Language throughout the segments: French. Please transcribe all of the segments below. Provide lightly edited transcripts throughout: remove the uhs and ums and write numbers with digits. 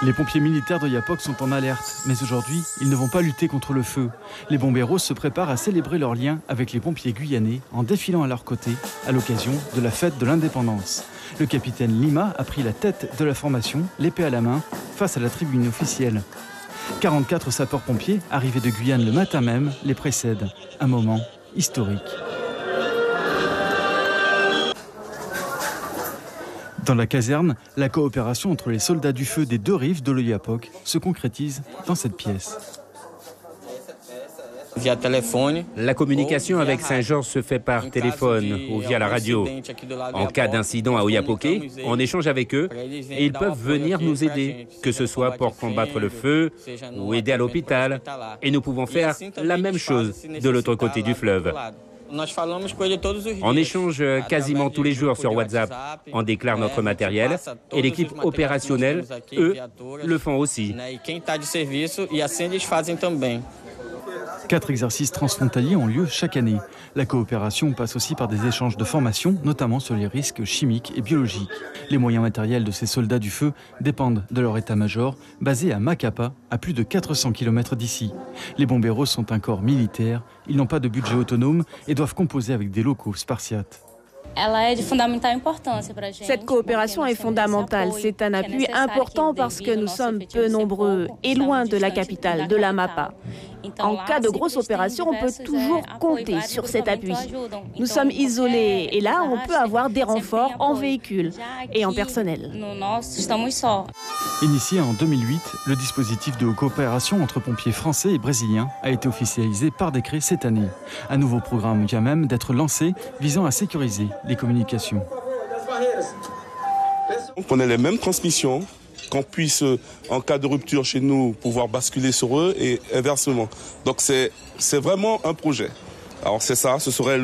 Les pompiers militaires d'Oiapoque sont en alerte, mais aujourd'hui, ils ne vont pas lutter contre le feu. Les bomberos se préparent à célébrer leur lien avec les pompiers guyanais en défilant à leur côté à l'occasion de la fête de l'indépendance. Le capitaine Lima a pris la tête de la formation, l'épée à la main, face à la tribune officielle. 44 sapeurs-pompiers, arrivés de Guyane le matin même, les précèdent. Un moment historique. Dans la caserne, la coopération entre les soldats du feu des deux rives de l'Oiapoque se concrétise dans cette pièce. La communication avec Saint-Georges se fait par téléphone ou via la radio. En cas d'incident à Oiapoque, on échange avec eux et ils peuvent venir nous aider, que ce soit pour combattre le feu ou aider à l'hôpital. Et nous pouvons faire la même chose de l'autre côté du fleuve. On échange quasiment tous les jours sur WhatsApp. On déclare notre matériel et l'équipe opérationnelle, eux, le font aussi. 4 exercices transfrontaliers ont lieu chaque année. La coopération passe aussi par des échanges de formation, notamment sur les risques chimiques et biologiques. Les moyens matériels de ces soldats du feu dépendent de leur état-major, basé à Macapa, à plus de 400 km d'ici. Les bomberos sont un corps militaire, ils n'ont pas de budget autonome et doivent composer avec des locaux spartiates. Cette coopération est fondamentale. C'est un appui important parce que nous sommes peu nombreux et loin de la capitale, de l'Amapa. En cas de grosse opération, on peut toujours compter sur cet appui. Nous sommes isolés et là, on peut avoir des renforts en véhicules et en personnel. Initié en 2008, le dispositif de coopération entre pompiers français et brésiliens a été officialisé par décret cette année. Un nouveau programme vient même d'être lancé visant à sécuriser les communications. On a les mêmes transmissions, qu'on puisse, en cas de rupture chez nous, pouvoir basculer sur eux et inversement. Donc c'est vraiment un projet. Alors c'est ça, ce serait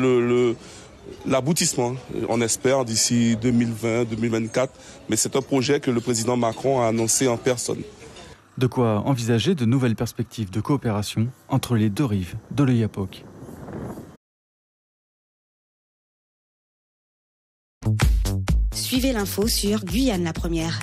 l'aboutissement, on espère, d'ici 2020-2024. Mais c'est un projet que le président Macron a annoncé en personne. De quoi envisager de nouvelles perspectives de coopération entre les deux rives de l'Oiapoque. Suivez l'info sur Guyane la Première.